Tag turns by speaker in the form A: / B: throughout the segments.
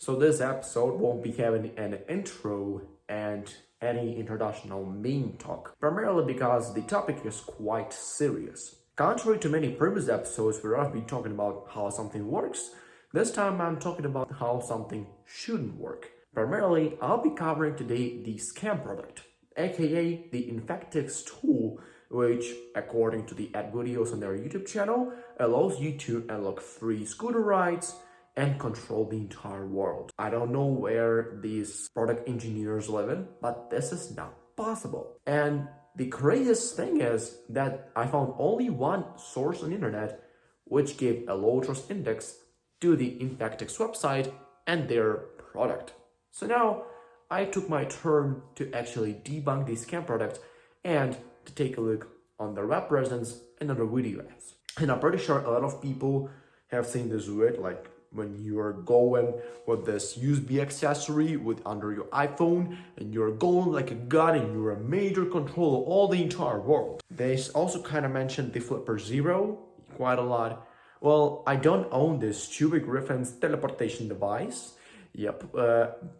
A: So this episode won't be having an intro and any introductional main talk, primarily because the topic is quite serious. Contrary to many previous episodes where I've been talking about how something works, this time I'm talking about how something shouldn't work. Primarily, I'll be covering today the scam product, aka the INFECTIX tool, which, according to the ad videos on their YouTube channel, allows you to unlock free scooter rides and control the entire world. I don't know where these product engineers live in, but this is not possible. And the craziest thing is that I found only one source on the internet which gave a low trust index to the INFECTIX website and their product. So now I took my turn to actually debunk the scam product and to take a look on their web presence and other video ads. And I'm pretty sure a lot of people have seen this vid, like when you're going with this USB accessory under your iPhone and you're going like a god and you're a major control of all the entire world. They also kind of mentioned the Flipper Zero quite a lot. Well, I don't own this Chewy Griffin's teleportation device.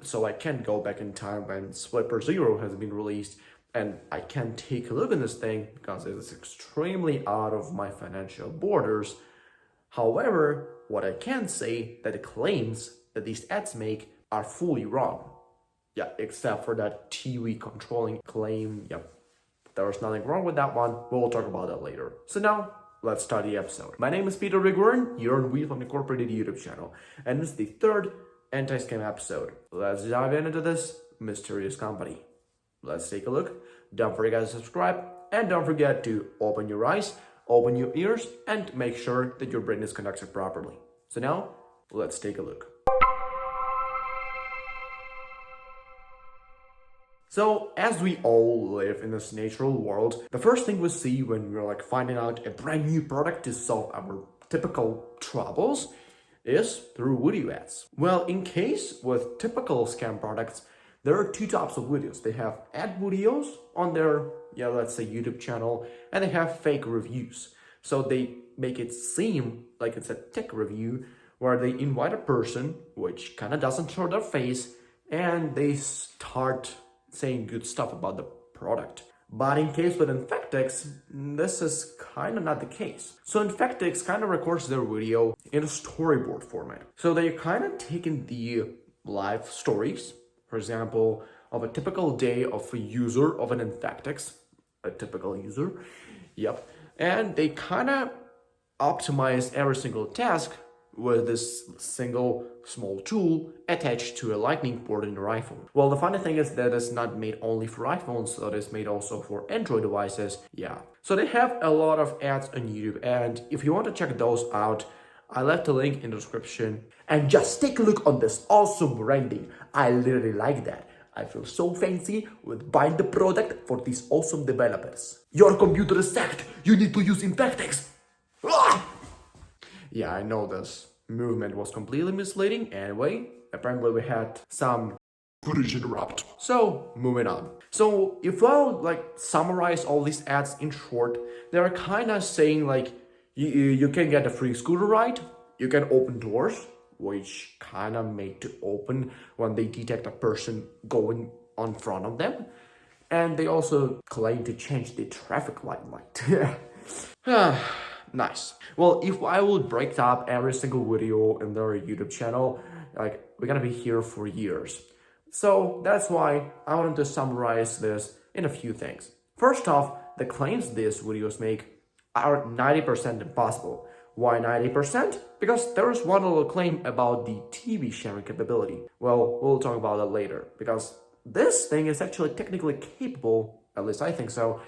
A: So I can't go back in time when Flipper Zero has been released, and I can't take a look at this thing because it is extremely out of my financial borders. However, what I can say that the claims that these ads make are fully wrong. Yeah, except for that TV controlling claim. Yep, there was nothing wrong with that one. We'll talk about that later. So now, let's start the episode. My name is Peter Rigorn. You're on VMflame Incorporated YouTube channel, and this is the third anti-scam episode. Let's dive into this mysterious company. Let's take a look. Don't forget to subscribe, and don't forget to open your eyes, open your ears, and make sure that your brain is connected properly. So now, let's take a look. So, as we all live in this natural world, the first thing we see when we're finding out a brand new product to solve our typical troubles is through video ads. Well, in case with typical scam products, there are two types of videos. They have ad videos on their, let's say YouTube channel, and they have fake reviews. So they make it seem like it's a tech review where they invite a person, which kind of doesn't show their face, and they start saying good stuff about the product. But in case with INFECTIX, this is kind of not the case. So INFECTIX kind of records their video in a storyboard format. So they kind of taken the live stories, for example, of a typical day of a user of an INFECTIX, a typical user, and they kind of optimize every single task with this single small tool attached to a lightning port in your iPhone. Well, the funny thing is that it's not made only for iPhones, so it's made also for Android devices. So they have a lot of ads on YouTube, and if you want to check those out, I left a link in the description. And just take a look on this awesome branding. I literally like that. I feel so fancy with buying the product for these awesome developers. Your computer is hacked. You need to use INFECTIX. Yeah, I know this movement was completely misleading. Anyway, apparently we had some footage interrupt. So, moving on. So, if I'll summarize all these ads in short, they're kind of saying you can get a free scooter ride, you can open doors, which kind of made to open when they detect a person going on front of them. And they also claim to change the traffic light. Nice. Well, if I would break up every single video in their YouTube channel, we're gonna be here for years. So that's why I wanted to summarize this in a few things. First off, the claims these videos make are 90% impossible. Why 90%? Because there is one little claim about the TV sharing capability. Well, we'll talk about that later, because this thing is actually technically capable, at least I think so,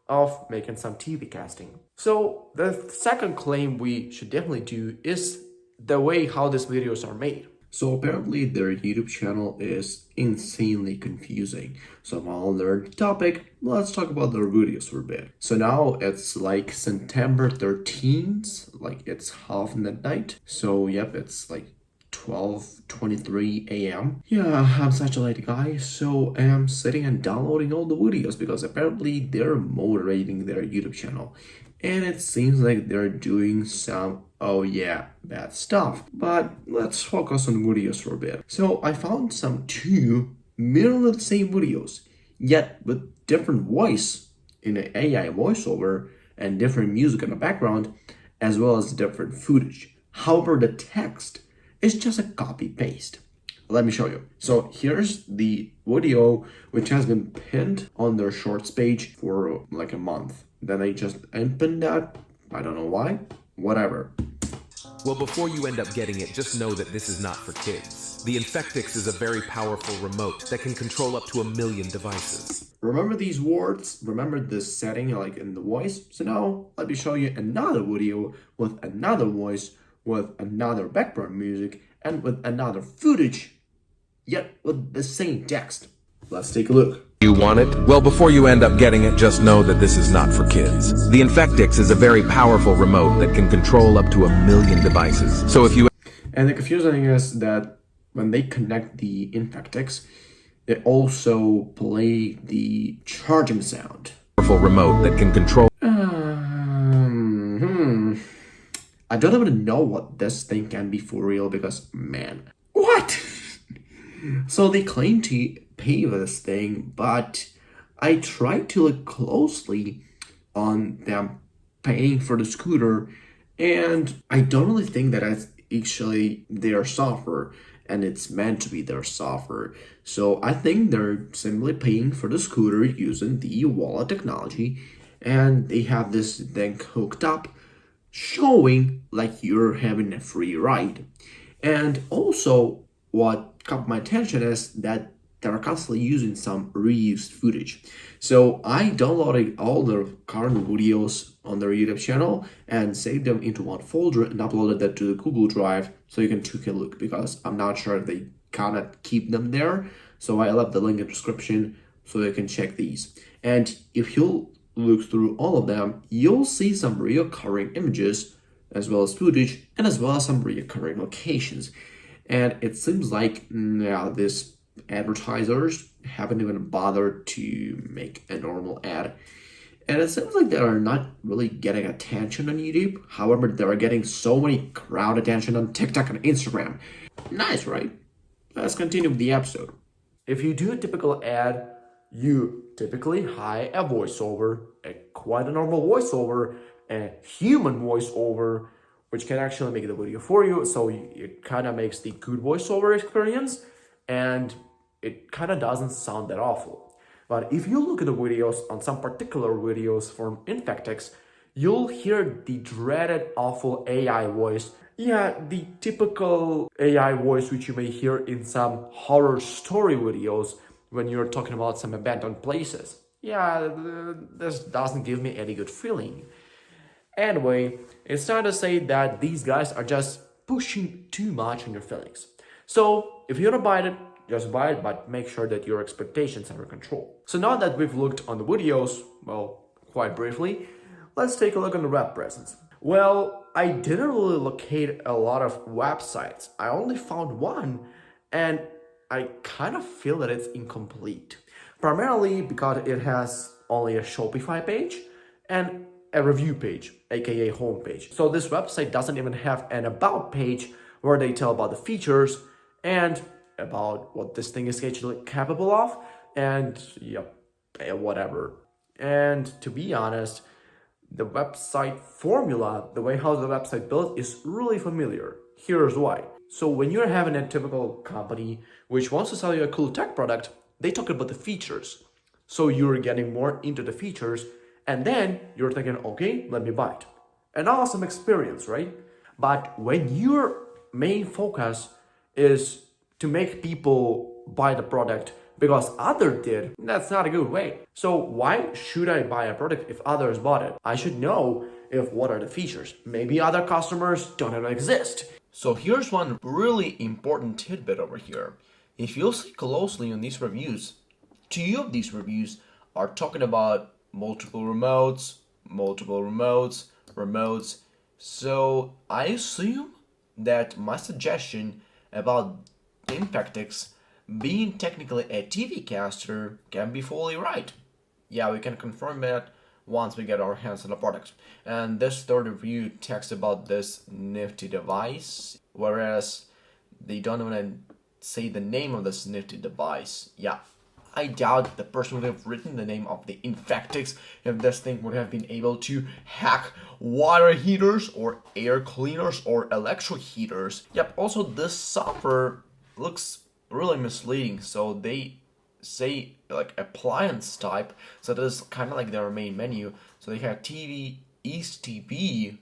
A: of making some TV casting. So the second claim we should definitely do is the way how these videos are made. So apparently their YouTube channel is insanely confusing. So while on their topic, let's talk about their videos for a bit. So now it's September 13th, it's half midnight. So it's 12:23 a.m. Yeah, I'm such a late guy, so I'm sitting and downloading all the videos because apparently they're moderating their YouTube channel. And it seems like they're doing some Oh yeah, bad stuff. But let's focus on videos for a bit. So I found some two merely the same videos, yet with different voice in an AI voiceover and different music in the background, as well as different footage. However, the text is just a copy paste. Let me show you. So here's the video which has been pinned on their shorts page for like a month. Then I just unpinned that. I don't know why. Whatever.
B: Well, before you end up getting it, just know that this is not for kids. The INFECTIX is a very powerful remote that can control up to 1 million devices.
A: Remember these words? Remember this setting like in the voice? So now let me show you another video with another voice, with another background music, and with another footage, yet with the same text. Let's take a look.
B: You want it? Well, before you end up getting it, just know that this is not for kids. The INFECTIX is a very powerful remote that can control up to 1 million devices. So if you...
A: And the confusing thing is that when they connect the INFECTIX, they also play the charging sound.
B: Powerful remote that can control...
A: I don't even know what this thing can be for real because, man, what? So they claim to pay for this thing, but I tried to look closely on them paying for the scooter, and I don't really think that it's actually their software and it's meant to be their software. So I think they're simply paying for the scooter using the wallet technology, and they have this thing hooked up showing like you're having a free ride. And also what caught my attention is that they're constantly using some reused footage. So I downloaded all their current videos on their YouTube channel and saved them into one folder and uploaded that to the Google Drive so you can take a look, because I'm not sure if they cannot keep them there. So I left the link in the description so you can check these. And if you look through all of them, you'll see some reoccurring images as well as footage and as well as some reoccurring locations. And it seems like these advertisers haven't even bothered to make a normal ad. And it seems like they are not really getting attention on YouTube. However, they are getting so many crowd attention on TikTok and Instagram. Nice, right? Let's continue with the episode. If you do a typical ad, you typically hire a voiceover, quite a normal voiceover, a human voiceover, which can actually make the video for you. So it kind of makes the good voiceover experience, and it kind of doesn't sound that awful. But if you look at the videos, on some particular videos from INFECTIX, you'll hear the dreaded awful AI voice. Yeah, the typical AI voice which you may hear in some horror story videos when you're talking about some abandoned places. Yeah, this doesn't give me any good feeling. Anyway, it's time to say that these guys are just pushing too much on your feelings. So if you don't buy it, just buy it, but make sure that your expectations are under control. So now that we've looked on the videos, well, quite briefly, let's take a look on the web presence. Well, I didn't really locate a lot of websites. I only found one, and I kind of feel that it's incomplete. Primarily because it has only a Shopify page and a review page, aka homepage. So this website doesn't even have an about page where they tell about the features and about what this thing is actually capable of, and whatever. And to be honest, the website formula, the way how the website built, is really familiar. Here's why. So when you're having a typical company which wants to sell you a cool tech product, they talk about the features. So you're getting more into the features, and then you're thinking, okay, let me buy it. An awesome experience, right? But when your main focus is to make people buy the product because others did, that's not a good way. So why should I buy a product if others bought it? I should know if what are the features. Maybe other customers don't even exist. So here's one really important tidbit over here. If you'll see closely on these reviews, 2 of these reviews are talking about multiple remotes. So I assume that my suggestion about INFECTIX being technically a TV caster can be fully right. Yeah, we can confirm that once we get our hands on the product. And this third review talks about this nifty device, whereas they don't even say the name of this nifty device. Yeah, I doubt the person would have written the name of the INFECTIX if this thing would have been able to hack water heaters or air cleaners or electro heaters. Yep, also this software looks really misleading. So they say like appliance type, so that is kind of like their main menu. So they have TV, East TV,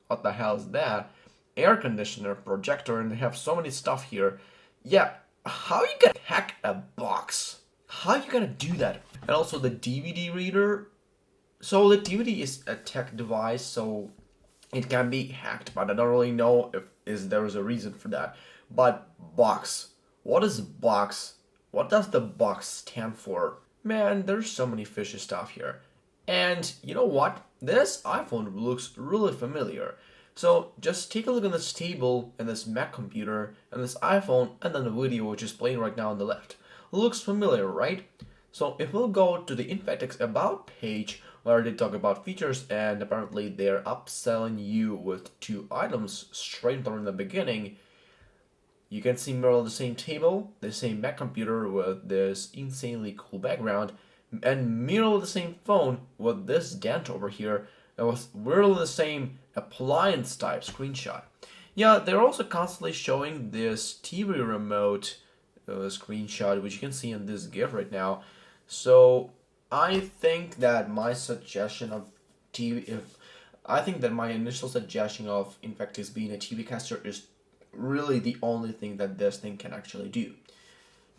A: what the hell is that? Air conditioner, projector, and they have so many stuff here. Yeah, how you gonna hack a box? How you gonna do that? And also the DVD reader. So the DVD is a tech device, so it can be hacked, but I don't really know if there is a reason for that. But box, what is box? What does the box stand for? Man, there's so many fishy stuff here. And you know what? This iPhone looks really familiar. So just take a look at this table and this Mac computer and this iPhone and then the video which is playing right now on the left. Looks familiar, right? So if we'll go to the INFECTIX About page where they talk about features, and apparently they're upselling you with 2 items straight from the beginning, you can see more of the same table, the same Mac computer with this insanely cool background, and mirror the same phone with this dent over here, and with really the same appliance type screenshot. Yeah, they're also constantly showing this TV remote screenshot, which you can see in this GIF right now. So I think that my suggestion of I think that my initial suggestion of INFECTIX being a TV caster is really the only thing that this thing can actually do.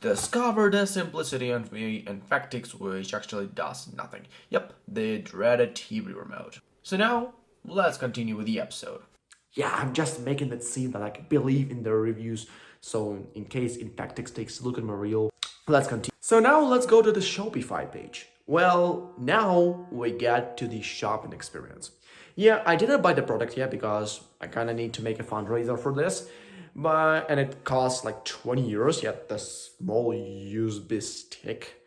A: Discover the simplicity of the INFECTIX, which actually does nothing. Yep, the dreaded TV remote. So now, let's continue with the episode.
C: Yeah, I'm just making it seem that I can believe in their reviews. So in case INFECTIX takes a look at my reel, let's continue. So now let's go to the Shopify page. Well, now we get to the shopping experience. Yeah, I didn't buy the product yet because I kind of need to make a fundraiser for this. And it costs like 20 euros. Yeah, the small USB stick.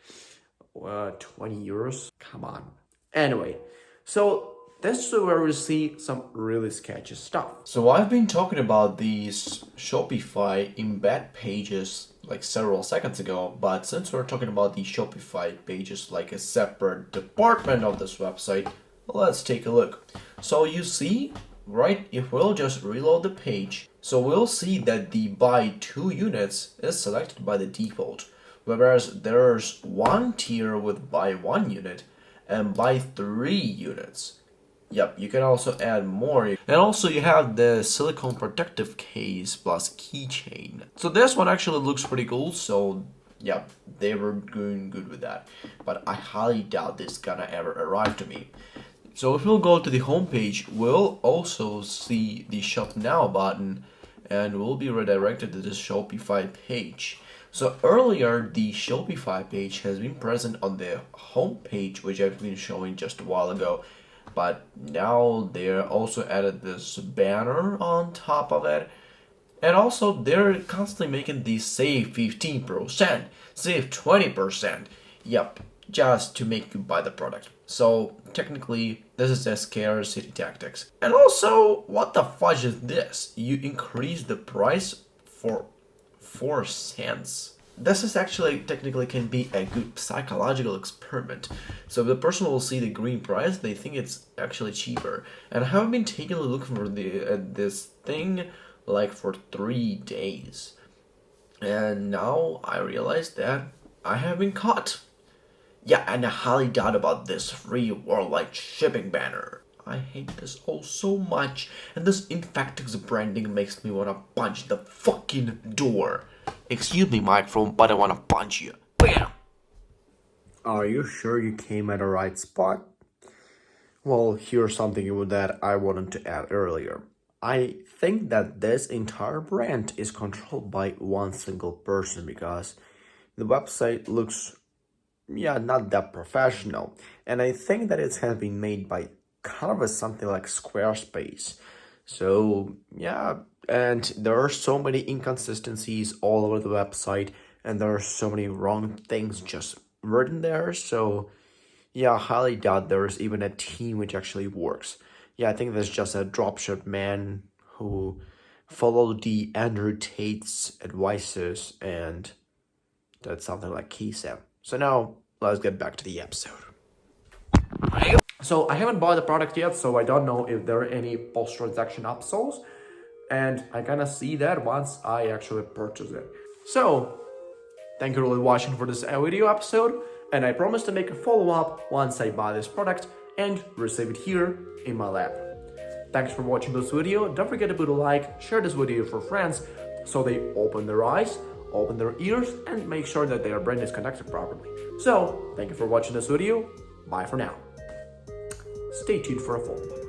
C: 20 euros? Come on. Anyway, so this is where we see some really sketchy stuff.
A: So I've been talking about these Shopify embed pages like several seconds ago, but since we're talking about the Shopify pages like a separate department of this website, let's take a look. So you see, right, if we'll just reload the page, so we'll see that the buy 2 units is selected by the default, whereas there's one tier with buy 1 unit and buy 3 units. Yep, you can also add more. And also you have the silicone protective case plus keychain. So this one actually looks pretty cool, so yeah, they were doing good with that. But I highly doubt this is gonna ever arrive to me. So if we'll go to the home page, we'll also see the Shop Now button and we'll be redirected to this Shopify page. So earlier, the Shopify page has been present on the home page, which I've been showing just a while ago. But now they're also added this banner on top of it. And also they're constantly making these save 15%, save 20%. Yep, just to make you buy the product. So technically this is a scarcity tactics. And also, what the fudge is this? You increase the price for 4 cents. This is actually technically can be a good psychological experiment. So if the person will see the green price, they think it's actually cheaper. And I have been taking a look for this thing like for 3 days. And now I realize that I have been caught. Yeah, and I highly doubt about this free worldwide shipping banner. I hate this all so much, and this INFECTIX branding makes me wanna punch the fucking door. Excuse me, microphone, but I wanna punch you. Bam!
C: Are you sure you came at the right spot? Well, here's something that I wanted to add earlier. I think that this entire brand is controlled by one single person because the website looks, not that professional. And I think that it has been made by kind of something like Squarespace. So, and there are so many inconsistencies all over the website, and there are so many wrong things just written there. So, Yeah, I highly doubt there's even a team which actually works. Yeah, I think there's just a dropship man who followed the Andrew Tate's advices, and that's something like he said. So now let's get back to the episode. So I haven't bought the product yet, so I don't know if there are any post-transaction upsells, and I kind of see that once I actually purchase it. So thank you for watching for this video episode, and I promise to make a follow-up once I buy this product and receive it here in my lab. Thanks for watching this video. Don't forget to put a like, share this video for friends so they open their eyes, open their ears, and make sure that their brain is connected properly. So thank you for watching this video. Bye for now. Stay tuned for a follow-up.